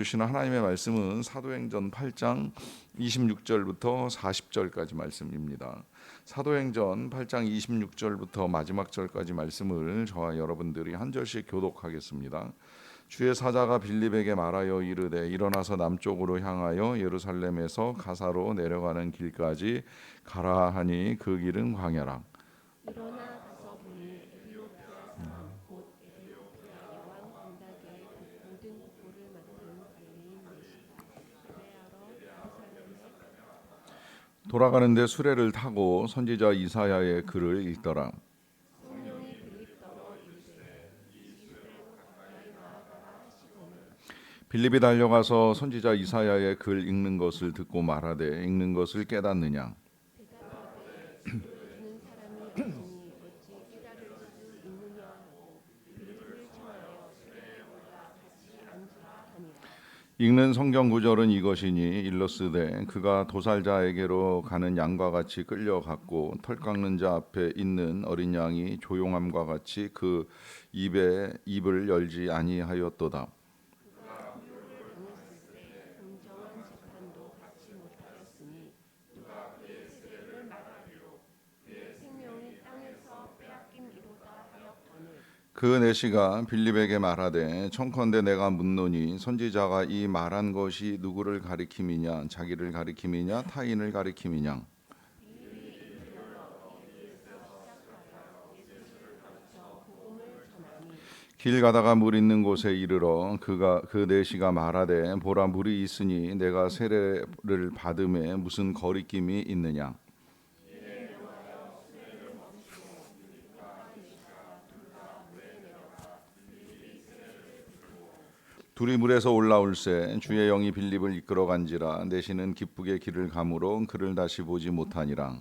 주시는 하나님의 말씀은 사도행전 8장 26절부터 40절까지 말씀입니다. 사도행전 8장 26절부터 마지막 절까지 말씀을 저와 여러분들이 한 절씩 교독하겠습니다. 주의 사자가 빌립에게 말하여 이르되 일어나서 남쪽으로 향하여 예루살렘에서 가사로 내려가는 길까지 가라 하니 그 길은 광야라. 일어나 가서 보니 에티오피아 사람 곧 에티오피아 여왕 간다게의 모든 국보를 맡은 관리인 내시가 예배하러 예루살렘에 돌아가는데 수레를 타고 선지자 이사야의 글을 읽더라. 성령이 빌립더러 이르되 이 수레로 가까이 나아가라 하시거늘 빌립이 달려가서 선지자 이사야의 글 읽는 것을 듣고 말하되 읽는 것을 깨닫느냐. 대답하되 듣는 사람이 계시니 어찌 깨달을 수 있느냐 하고 빌립을 청하여 수레에 올라 같이 앉으라 하니라. 읽는 성경 구절은 이것이니 일러스되 그가 도살자에게로 가는 양과 같이 끌려갔고 털 깎는 자 앞에 있는 어린 양이 조용함과 같이 그 입을 열지 아니하였도다. 그가 유혹을 당했을 때 공정한 재판도 받지 못하였으니 누가 그의 세례를 막으리요. 그의 생명이 땅에서 빼앗김이로다 하였거늘 그 내시가 빌립에게 말하되 청컨대 내가 묻노니 선지자가 이 말한 것이 누구를 가리킴이냐 자기를 가리킴이냐 타인을 가리킴이냐. 길 가다가 물 있는 곳에 이르러 그 내시가 말하되 보라 물이 있으니 내가 세례를 받음에 무슨 거리낌이 있느냐. 둘이 물에서 올라올새 주의 영이 빌립을 이끌어간지라 내시는 기쁘게 길을 가므로 그를 다시 보지 못하니라.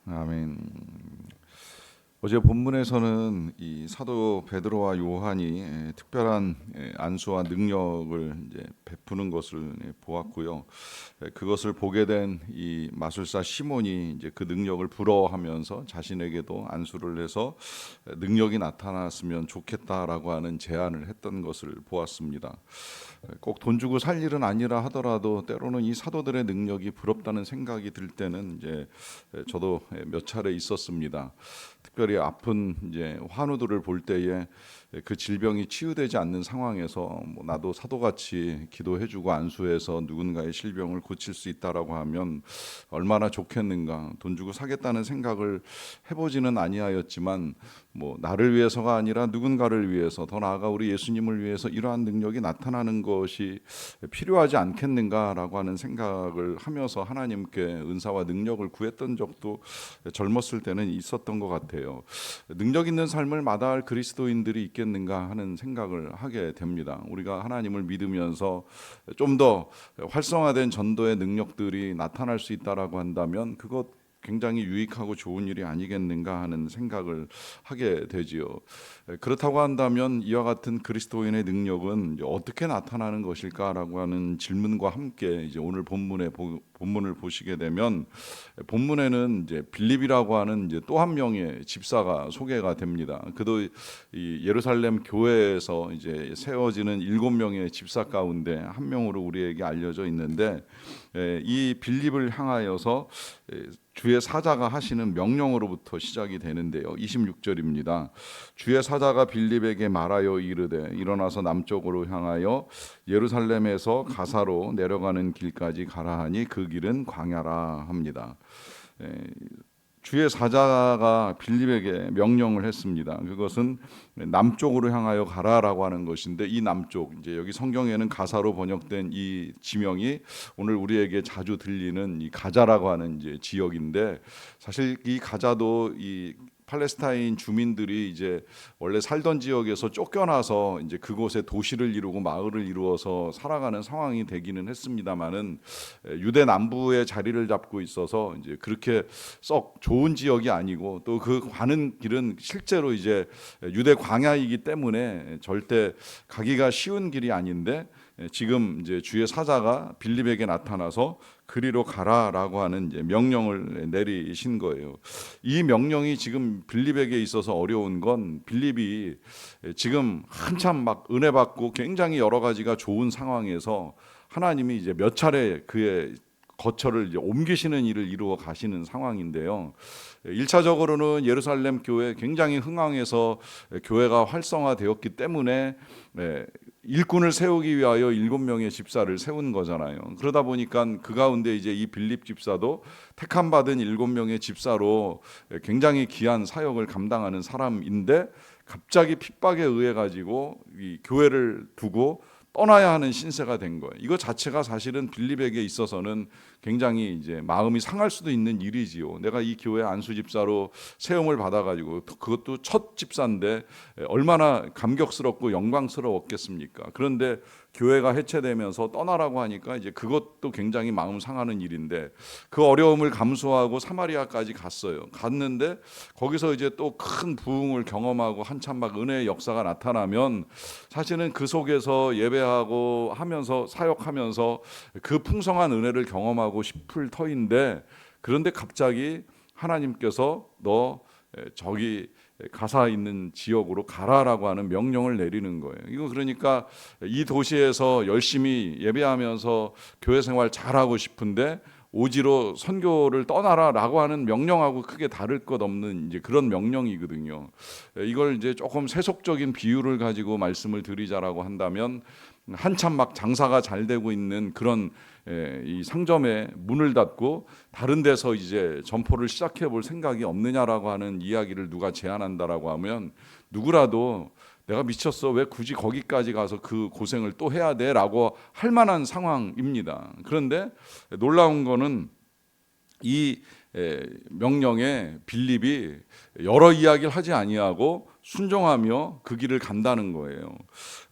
아멘. 어제 본문에서는 이 사도 베드로와 요한이 특별한 안수와 능력을 이제 베푸는 것을 보았고요. 그것을 보게 된 이 마술사 시몬이 이제 그 능력을 부러워하면서 자신에게도 안수를 해서 능력이 나타났으면 좋겠다라고 하는 제안을 했던 것을 보았습니다. 꼭 돈 주고 살 일은 아니라 하더라도 때로는 이 사도들의 능력이 부럽다는 생각이 들 때는 이제 저도 몇 차례 있었습니다. 특별히 아픈 이제 환우들을 볼 때에 그 질병이 치유되지 않는 상황에서 나도 사도같이 기도해주고 안수해서 누군가의 질병을 고칠 수 있다라고 하면 얼마나 좋겠는가. 돈 주고 사겠다는 생각을 해보지는 아니하였지만 나를 위해서가 아니라 누군가를 위해서 더 나아가 우리 예수님을 위해서 이러한 능력이 나타나는 것이 필요하지 않겠는가라고 하는 생각을 하면서 하나님께 은사와 능력을 구했던 적도 젊었을 때는 있었던 것 같아요. 능력 있는 삶을 마다할 그리스도인들이 있겠는가 하는 생각을 하게 됩니다. 우리가 하나님을 믿으면서 좀 더 활성화된 전도의 능력들이 나타날 수 있다라고 한다면 그것 굉장히 유익하고 좋은 일이 아니겠는가 하는 생각을 하게 되지요. 그렇다고 한다면 이와 같은 그리스도인의 능력은 어떻게 나타나는 것일까라고 하는 질문과 함께 이제 오늘 본문을 보시게 되면 본문에는 이제 빌립이라고 하는 이제 또 한 명의 집사가 소개가 됩니다. 그도 이 예루살렘 교회에서 이제 세워지는 7명의 집사 가운데 한 명으로 우리에게 알려져 있는데 이 빌립을 향하여서 주의 사자가 하시는 명령으로부터 시작이 되는데요. 26절입니다. 주의 사자가 빌립에게 말하여 이르되 일어나서 남쪽으로 향하여 예루살렘에서 가사로 내려가는 길까지 가라 하니 그 길은 광야라 합니다. 주의 사자가 빌립에게 명령을 했습니다. 그것은 남쪽으로 향하여 가라라고 하는 것인데 이 남쪽, 이제 여기 성경에는 가사로 번역된 이 지명이 오늘 우리에게 자주 들리는 이 가자라고 하는 이제 지역인데 사실 이 가자도 이 팔레스타인 주민들이 이제 원래 살던 지역에서 쫓겨나서 이제 그곳에 도시를 이루고 마을을 이루어서 살아가는 상황이 되기는 했습니다만은 유대 남부에 자리를 잡고 있어서 이제 그렇게 썩 좋은 지역이 아니고 또 그 가는 길은 실제로 이제 유대 광야이기 때문에 절대 가기가 쉬운 길이 아닌데 지금 이제 주의 사자가 빌립에게 나타나서 그리로 가라라고 하는 이제 명령을 내리신 거예요. 이 명령이 지금 빌립에게 있어서 어려운 건 빌립이 지금 한참 막 은혜 받고 굉장히 여러 가지가 좋은 상황에서 하나님이 이제 몇 차례 그의 거처를 이제 옮기시는 일을 이루어 가시는 상황인데요. 1차적으로는 예루살렘 교회 굉장히 흥황해서 교회가 활성화되었기 때문에 일꾼을 세우기 위하여 7명의 집사를 세운 거잖아요. 그러다 보니까 그 가운데 이제 이 빌립 집사도 택함 받은 7명의 집사로 굉장히 귀한 사역을 감당하는 사람인데 갑자기 핍박에 의해 가지고 이 교회를 두고 떠나야 하는 신세가 된 거예요. 이거 자체가 사실은 빌립에게 있어서는 굉장히 이제 마음이 상할 수도 있는 일이지요. 내가 이 교회 안수 집사로 세움을 받아가지고 그것도 첫 집사인데 얼마나 감격스럽고 영광스러웠겠습니까? 그런데 교회가 해체되면서 떠나라고 하니까 이제 그것도 굉장히 마음 상하는 일인데 그 어려움을 감수하고 사마리아까지 갔어요. 갔는데 거기서 이제 또 큰 부흥을 경험하고 한참 막 은혜의 역사가 나타나면 사실은 그 속에서 예배하고 하면서 사역하면서 그 풍성한 은혜를 경험하고 싶을 터인데 그런데 갑자기 하나님께서 너 저기 가사 있는 지역으로 가라라고 하는 명령을 내리는 거예요. 이거 그러니까 이 도시에서 열심히 예배하면서 교회 생활 잘하고 싶은데 오지로 선교를 떠나라라고 하는 명령하고 크게 다를 것 없는 이제 그런 명령이거든요. 이걸 이제 조금 세속적인 비유를 가지고 말씀을 드리자라고 한다면 한참 막 장사가 잘 되고 있는 그런 이 상점에 문을 닫고 다른 데서 이제 점포를 시작해 볼 생각이 없느냐라고 하는 이야기를 누가 제안한다라고 하면 누구라도 내가 미쳤어 왜 굳이 거기까지 가서 그 고생을 또 해야 돼라고 할 만한 상황입니다. 그런데 놀라운 거는 이 명령에 빌립이 여러 이야기를 하지 아니하고 순종하며 그 길을 간다는 거예요.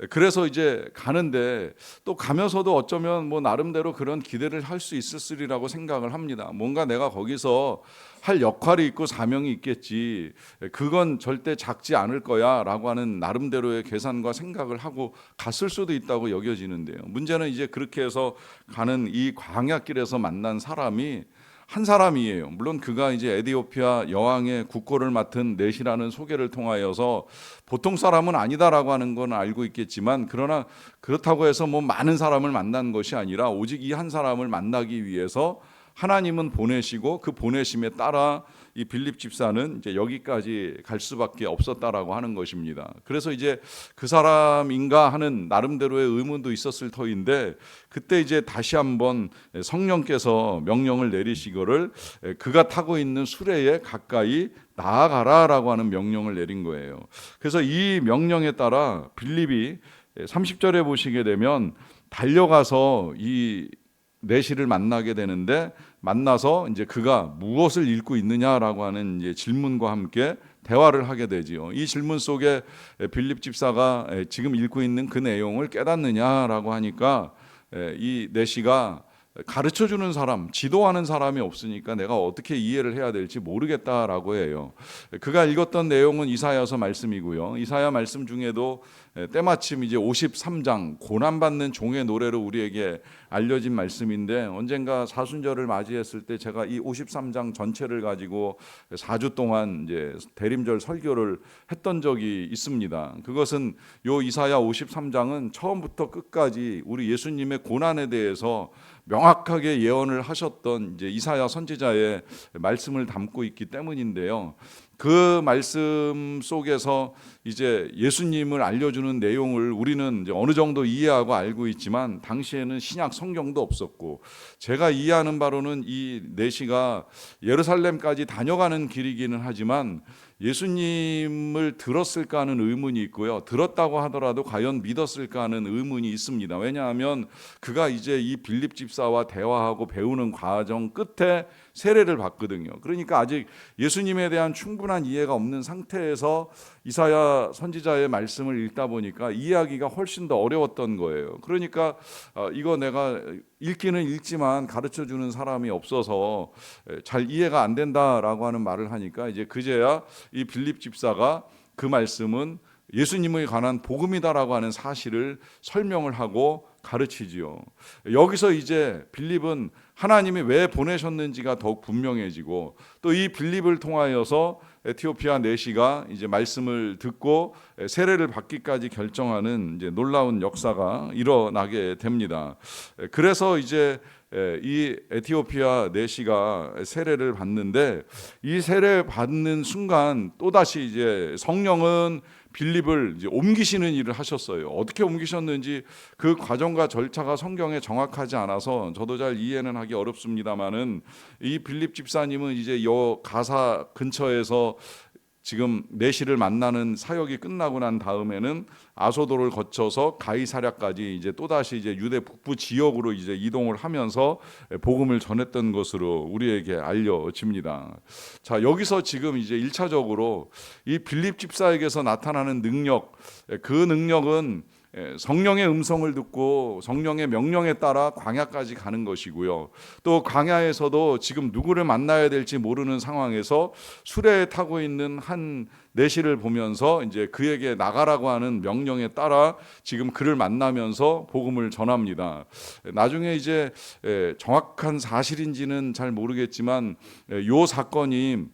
그래서 이제 가는데 또 가면서도 어쩌면 뭐 나름대로 그런 기대를 할 수 있으리라고 생각을 합니다. 뭔가 내가 거기서 할 역할이 있고 사명이 있겠지. 그건 절대 작지 않을 거야라고 하는 나름대로의 계산과 생각을 하고 갔을 수도 있다고 여겨지는데요. 문제는 이제 그렇게 해서 가는 이 광야길에서 만난 사람이 한 사람이에요. 물론 그가 이제 에디오피아 여왕의 국고를 맡은 넷이라는 소개를 통하여서 보통 사람은 아니다라고 하는 건 알고 있겠지만 그러나 그렇다고 해서 뭐 많은 사람을 만난 것이 아니라 오직 이 한 사람을 만나기 위해서 하나님은 보내시고 그 보내심에 따라 이 빌립 집사는 이제 여기까지 갈 수밖에 없었다라고 하는 것입니다. 그래서 이제 그 사람인가 하는 나름대로의 의문도 있었을 터인데 그때 이제 다시 한번 성령께서 명령을 내리시거를 그가 타고 있는 수레에 가까이 나아가라라고 하는 명령을 내린 거예요. 그래서 이 명령에 따라 빌립이 30절에 보시게 되면 달려가서 이 내시를 만나게 되는데 만나서 이제 그가 무엇을 읽고 있느냐라고 하는 이제 질문과 함께 대화를 하게 되지요. 이 질문 속에 빌립 집사가 지금 읽고 있는 그 내용을 깨닫느냐라고 하니까 이 내시가 가르쳐 주는 사람, 지도하는 사람이 없으니까 내가 어떻게 이해를 해야 될지 모르겠다라고 해요. 그가 읽었던 내용은 이사야서 말씀이고요. 이사야 말씀 중에도 때마침 이제 53장 고난받는 종의 노래로 우리에게 알려진 말씀인데 언젠가 사순절을 맞이했을 때 제가 이 53장 전체를 가지고 4주 동안 이제 대림절 설교를 했던 적이 있습니다. 그것은 요 이사야 53장은 처음부터 끝까지 우리 예수님의 고난에 대해서 명확하게 예언을 하셨던 이제 이사야 선지자의 말씀을 담고 있기 때문인데요. 그 말씀 속에서 이제 예수님을 알려주는 내용을 우리는 이제 어느 정도 이해하고 알고 있지만 당시에는 신약 성경도 없었고 제가 이해하는 바로는 이 내시가 예루살렘까지 다녀가는 길이기는 하지만 예수님을 들었을까 하는 의문이 있고요. 들었다고 하더라도 과연 믿었을까 하는 의문이 있습니다. 왜냐하면 그가 이제 이 빌립 집사와 대화하고 배우는 과정 끝에 세례를 받거든요. 그러니까 아직 예수님에 대한 충분한 이해가 없는 상태에서 이사야 선지자의 말씀을 읽다 보니까 이해하기가 훨씬 더 어려웠던 거예요. 그러니까 이거 내가 읽기는 읽지만 가르쳐주는 사람이 없어서 잘 이해가 안 된다라고 하는 말을 하니까 이제 그제야 이 빌립 집사가 그 말씀은 예수님에 관한 복음이다라고 하는 사실을 설명을 하고 가르치지요. 여기서 이제 빌립은 하나님이 왜 보내셨는지가 더욱 분명해지고, 또 이 빌립을 통하여서 에티오피아 내시가 이제 말씀을 듣고 세례를 받기까지 결정하는 이제 놀라운 역사가 일어나게 됩니다. 그래서 이제 이 에티오피아 내시가 세례를 받는데, 이 세례 받는 순간 또다시 이제 성령은 빌립을 이제 옮기시는 일을 하셨어요. 어떻게 옮기셨는지 그 과정과 절차가 성경에 정확하지 않아서 저도 잘 이해는 하기 어렵습니다만은, 이 빌립 집사님은 이제 요 가사 근처에서 지금 내시를 만나는 사역이 끝나고 난 다음에는 아소도를 거쳐서 가이사랴까지 이제 또다시 이제 유대 북부 지역으로 이제 이동을 하면서 복음을 전했던 것으로 우리에게 알려집니다. 자, 여기서 지금 이제 1차적으로 이 빌립 집사에게서 나타나는 능력, 그 능력은 성령의 음성을 듣고 성령의 명령에 따라 광야까지 가는 것이고요. 또 광야에서도 지금 누구를 만나야 될지 모르는 상황에서 수레에 타고 있는 한 내시를 보면서 이제 그에게 나가라고 하는 명령에 따라 지금 그를 만나면서 복음을 전합니다. 나중에 이제 정확한 사실인지는 잘 모르겠지만 요 사건이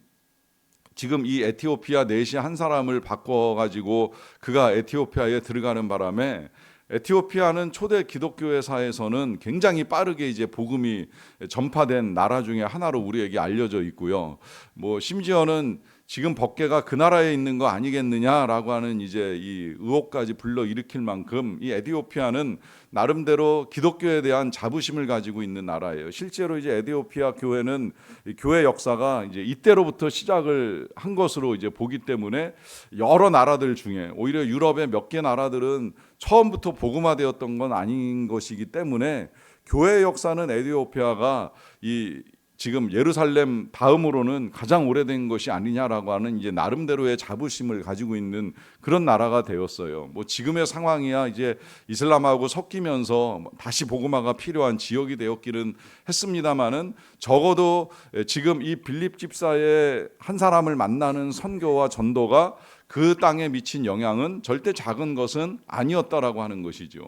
지금 이 에티오피아 내시 한 사람을 바꿔가지고 그가 에티오피아에 들어가는 바람에, 에티오피아는 초대 기독교회사에서는 굉장히 빠르게 이제 복음이 전파된 나라 중에 하나로 우리에게 알려져 있고요. 뭐 심지어는 지금 법계가 그 나라에 있는 거 아니겠느냐라고 하는 이제 이 의혹까지 불러일으킬 만큼 이 에티오피아는 나름대로 기독교에 대한 자부심을 가지고 있는 나라예요. 실제로 이제 에티오피아 교회는 교회 역사가 이제 이때로부터 시작을 한 것으로 이제 보기 때문에 여러 나라들 중에 오히려 유럽의 몇 개 나라들은 처음부터 복음화되었던 건 아닌 것이기 때문에 교회 역사는 에티오피아가 이 지금 예루살렘 다음으로는 가장 오래된 것이 아니냐라고 하는 이제 나름대로의 자부심을 가지고 있는 그런 나라가 되었어요. 뭐 지금의 상황이야 이제 이슬람하고 섞이면서 다시 복음화가 필요한 지역이 되었기는 했습니다만은, 적어도 지금 이 빌립 집사의 한 사람을 만나는 선교와 전도가 그 땅에 미친 영향은 절대 작은 것은 아니었다라고 하는 것이죠.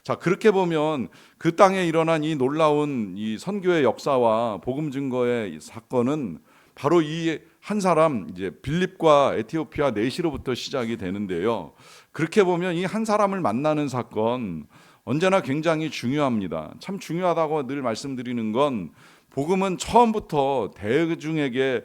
자, 그렇게 보면 그 땅에 일어난 이 놀라운 이 선교의 역사와 복음 증거의 사건은 바로 이 한 사람 이제 빌립과 에티오피아 내시로부터 시작이 되는데요. 그렇게 보면 이 한 사람을 만나는 사건 언제나 굉장히 중요합니다. 참 중요하다고 늘 말씀드리는 건, 복음은 처음부터 대중에게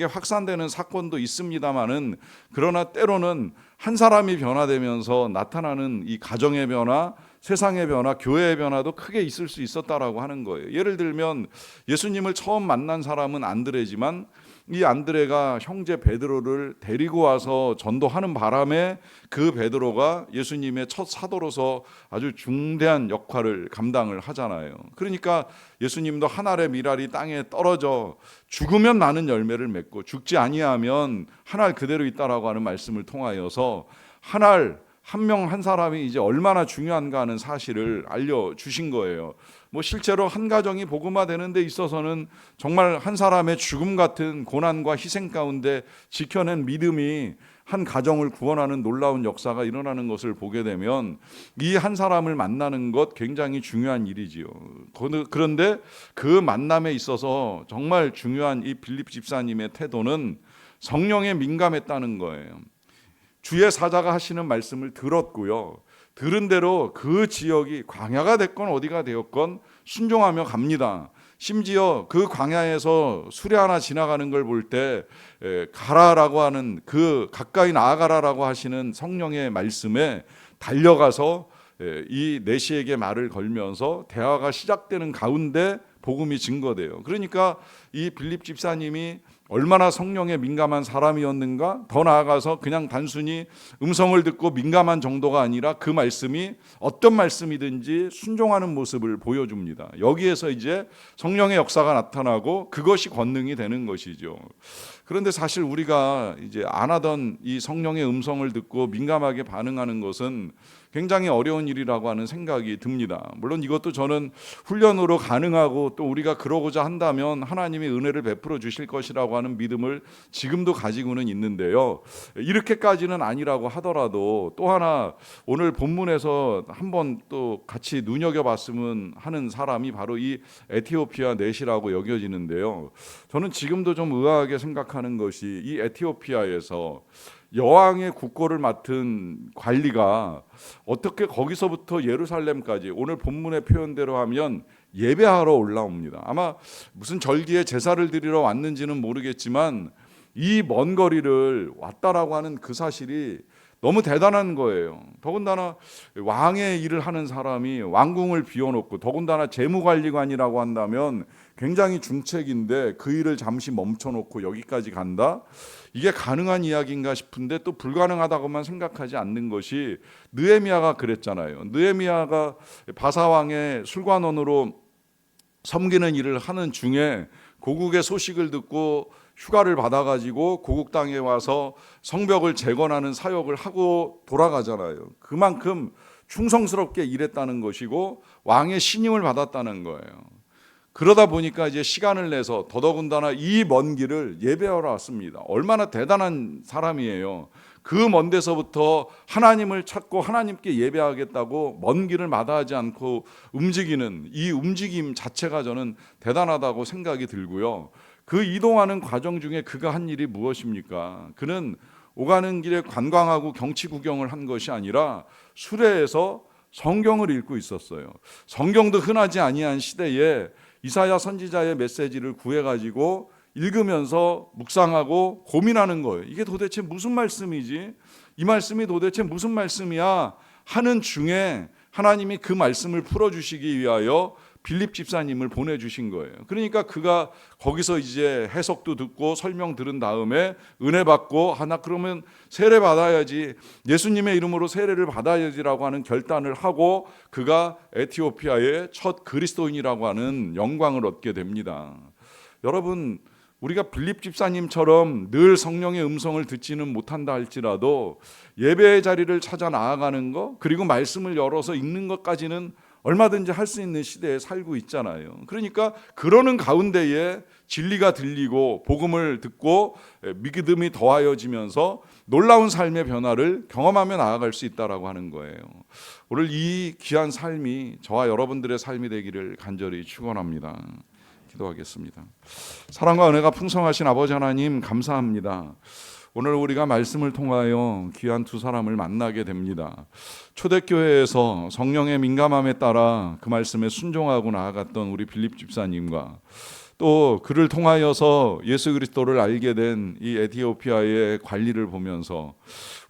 확산되는 사건도 있습니다만은, 그러나 때로는 한 사람이 변화되면서 나타나는 이 가정의 변화, 세상의 변화, 교회의 변화도 크게 있을 수 있었다라고 하는 거예요. 예를 들면 예수님을 처음 만난 사람은 안드레지만, 이 안드레가 형제 베드로를 데리고 와서 전도하는 바람에 그 베드로가 예수님의 첫 사도로서 아주 중대한 역할을 감당을 하잖아요. 그러니까 예수님도 한 알의 밀알이 땅에 떨어져 죽으면 많은 열매를 맺고 죽지 아니하면 한 알 그대로 있다라고 하는 말씀을 통하여서 한 알 한 명 한 사람이 이제 얼마나 중요한가 하는 사실을 알려주신 거예요. 뭐 실제로 한 가정이 복음화되는 데 있어서는 정말 한 사람의 죽음 같은 고난과 희생 가운데 지켜낸 믿음이 한 가정을 구원하는 놀라운 역사가 일어나는 것을 보게 되면, 이 한 사람을 만나는 것 굉장히 중요한 일이지요. 그런데 그 만남에 있어서 정말 중요한 이 빌립 집사님의 태도는 성령에 민감했다는 거예요. 주의 사자가 하시는 말씀을 들었고요. 들은 대로 그 지역이 광야가 됐건 어디가 되었건 순종하며 갑니다. 심지어 그 광야에서 수레 하나 지나가는 걸 볼 때 가라라고 하는, 그 가까이 나아가라라고 하시는 성령의 말씀에 달려가서 이 내시에게 말을 걸면서 대화가 시작되는 가운데 복음이 증거돼요. 그러니까 이 빌립 집사님이 얼마나 성령에 민감한 사람이었는가, 더 나아가서 그냥 단순히 음성을 듣고 민감한 정도가 아니라 그 말씀이 어떤 말씀이든지 순종하는 모습을 보여줍니다. 여기에서 이제 성령의 역사가 나타나고 그것이 권능이 되는 것이죠. 그런데 사실 우리가 이제 안 하던 이 성령의 음성을 듣고 민감하게 반응하는 것은 굉장히 어려운 일이라고 하는 생각이 듭니다. 물론 이것도 저는 훈련으로 가능하고 또 우리가 그러고자 한다면 하나님이 은혜를 베풀어 주실 것이라고 하는 믿음을 지금도 가지고는 있는데요. 이렇게까지는 아니라고 하더라도 또 하나 오늘 본문에서 한번 또 같이 눈여겨봤으면 하는 사람이 바로 이 에티오피아 넷이라고 여겨지는데요. 저는 지금도 좀 의아하게 생각하는 것이 이 에티오피아에서 여왕의 국고를 맡은 관리가 어떻게 거기서부터 예루살렘까지 오늘 본문의 표현대로 하면 예배하러 올라옵니다. 아마 무슨 절기에 제사를 드리러 왔는지는 모르겠지만 이 먼 거리를 왔다라고 하는 그 사실이 너무 대단한 거예요. 더군다나 왕의 일을 하는 사람이 왕궁을 비워놓고, 더군다나 재무관리관이라고 한다면 굉장히 중책인데 그 일을 잠시 멈춰놓고 여기까지 간다? 이게 가능한 이야기인가 싶은데 또 불가능하다고만 생각하지 않는 것이 느헤미야가 그랬잖아요. 느헤미야가 바사왕의 술관원으로 섬기는 일을 하는 중에 고국의 소식을 듣고 휴가를 받아가지고 고국 땅에 와서 성벽을 재건하는 사역을 하고 돌아가잖아요. 그만큼 충성스럽게 일했다는 것이고 왕의 신임을 받았다는 거예요. 그러다 보니까 이제 시간을 내서 더더군다나 이 먼 길을 예배하러 왔습니다. 얼마나 대단한 사람이에요. 그 먼 데서부터 하나님을 찾고 하나님께 예배하겠다고 먼 길을 마다하지 않고 움직이는 이 움직임 자체가 저는 대단하다고 생각이 들고요. 그 이동하는 과정 중에 그가 한 일이 무엇입니까? 그는 오가는 길에 관광하고 경치 구경을 한 것이 아니라 수레에서 성경을 읽고 있었어요. 성경도 흔하지 아니한 시대에 이사야 선지자의 메시지를 구해가지고 읽으면서 묵상하고 고민하는 거예요. 이게 도대체 무슨 말씀이지? 이 말씀이 도대체 무슨 말씀이야? 하는 중에 하나님이 그 말씀을 풀어주시기 위하여 빌립 집사님을 보내주신 거예요. 그러니까 그가 거기서 이제 해석도 듣고 설명 들은 다음에 은혜 받고 하나 그러면 세례 받아야지, 예수님의 이름으로 세례를 받아야지라고 하는 결단을 하고 그가 에티오피아의 첫 그리스도인이라고 하는 영광을 얻게 됩니다. 여러분, 우리가 빌립 집사님처럼 늘 성령의 음성을 듣지는 못한다 할지라도 예배의 자리를 찾아 나아가는 것, 그리고 말씀을 열어서 읽는 것까지는 얼마든지 할 수 있는 시대에 살고 있잖아요. 그러니까 그러는 가운데에 진리가 들리고 복음을 듣고 믿음이 더하여지면서 놀라운 삶의 변화를 경험하며 나아갈 수 있다라고 하는 거예요. 오늘 이 귀한 삶이 저와 여러분들의 삶이 되기를 간절히 축원합니다. 기도하겠습니다. 사랑과 은혜가 풍성하신 아버지 하나님 감사합니다. 오늘 우리가 말씀을 통하여 귀한 두 사람을 만나게 됩니다. 초대교회에서 성령의 민감함에 따라 그 말씀에 순종하고 나아갔던 우리 빌립 집사님과 또 그를 통하여서 예수 그리스도를 알게 된 이 에티오피아의 관리를 보면서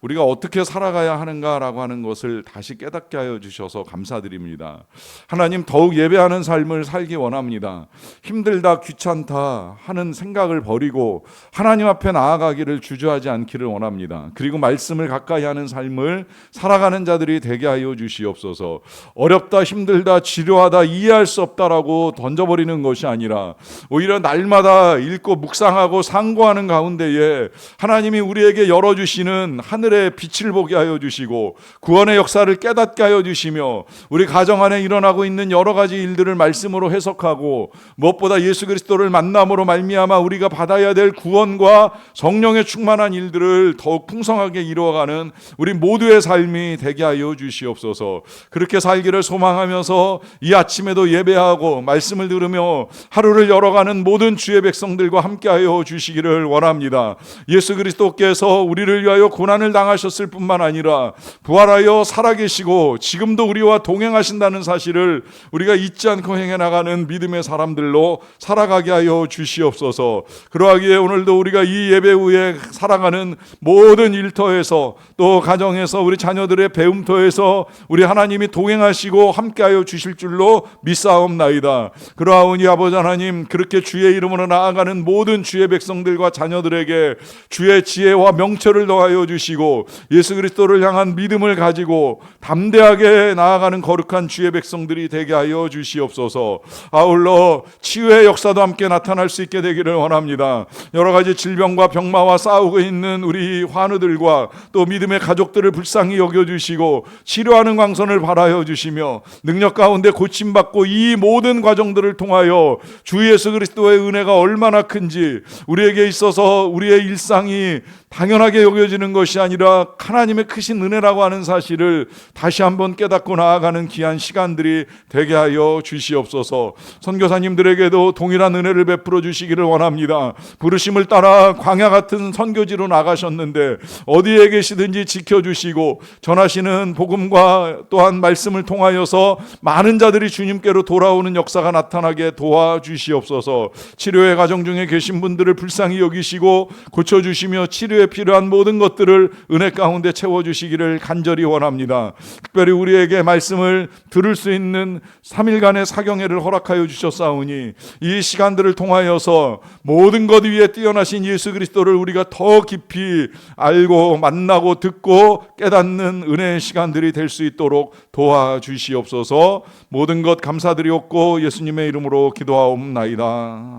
우리가 어떻게 살아가야 하는가라고 하는 것을 다시 깨닫게 하여 주셔서 감사드립니다. 하나님, 더욱 예배하는 삶을 살기 원합니다. 힘들다 귀찮다 하는 생각을 버리고 하나님 앞에 나아가기를 주저하지 않기를 원합니다. 그리고 말씀을 가까이 하는 삶을 살아가는 자들이 되게 하여 주시옵소서. 어렵다 힘들다 지루하다 이해할 수 없다라고 던져버리는 것이 아니라 오히려 날마다 읽고 묵상하고 상고하는 가운데에 하나님이 우리에게 열어주시는 하늘의 빛을 보게 하여 주시고 구원의 역사를 깨닫게 하여 주시며 우리 가정 안에 일어나고 있는 여러 가지 일들을 말씀으로 해석하고 무엇보다 예수 그리스도를 만남으로 말미암아 우리가 받아야 될 구원과 성령의 충만한 일들을 더욱 풍성하게 이루어가는 우리 모두의 삶이 되게 하여 주시옵소서. 그렇게 살기를 소망하면서 이 아침에도 예배하고 말씀을 들으며 하루를 열어가는 모든 주의 백성들과 함께하여 주시기를 원합니다. 예수 그리스도께서 우리를 위하여 고난을 당하셨을 뿐만 아니라 부활하여 살아계시고 지금도 우리와 동행하신다는 사실을 우리가 잊지 않고 행해나가는 믿음의 사람들로 살아가게 하여 주시옵소서. 그러하기에 오늘도 우리가 이 예배 후에 살아가는 모든 일터에서 또 가정에서 우리 자녀들의 배움터에서 우리 하나님이 동행하시고 함께하여 주실 줄로 믿사옵나이다. 그러하오니 아버지 하나님, 그렇게 주의 이름으로 나아가는 모든 주의 백성들과 자녀들에게 주의 지혜와 명철을 더하여 주시고 가지고 예수 그리스도를 향한 믿음을 가지고 담대하게 나아가는 거룩한 주의 백성들이 되게 하여 주시옵소서. 아울러 치유의 역사도 함께 나타날 수 있게 되기를 원합니다. 여러 가지 질병과 병마와 싸우고 있는 우리 환우들과 또 믿음의 가족들을 불쌍히 여겨주시고 치료하는 광선을 발하여 주시며 능력 가운데 고침받고 이 모든 과정들을 통하여 주 예수 그리스도의 은혜가 얼마나 큰지 우리에게 있어서 우리의 일상이 당연하게 여겨지는 것이 아니라 하나님의 크신 은혜라고 하는 사실을 다시 한번 깨닫고 나아가는 귀한 시간들이 되게 하여 주시옵소서. 선교사님들에게도 동일한 은혜를 베풀어 주시기를 원합니다. 부르심을 따라 광야 같은 선교지로 나가셨는데 어디에 계시든지 지켜주시고 전하시는 복음과 또한 말씀을 통하여서 많은 자들이 주님께로 돌아오는 역사가 나타나게 도와주시옵소서. 치료의 과정 중에 계신 분들을 불쌍히 여기시고 고쳐주시며 치료에 필요한 모든 것들을 은혜 가운데 채워주시기를 간절히 원합니다. 특별히 우리에게 말씀을 들을 수 있는 3일간의 사경회를 허락하여 주셨사오니 이 시간들을 통하여서 모든 것 위에 뛰어나신 예수 그리스도를 우리가 더 깊이 알고 만나고 듣고 깨닫는 은혜의 시간들이 될 수 있도록 도와주시옵소서. 모든 것 감사드리옵고 예수님의 이름으로 기도하옵나이다.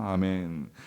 아멘.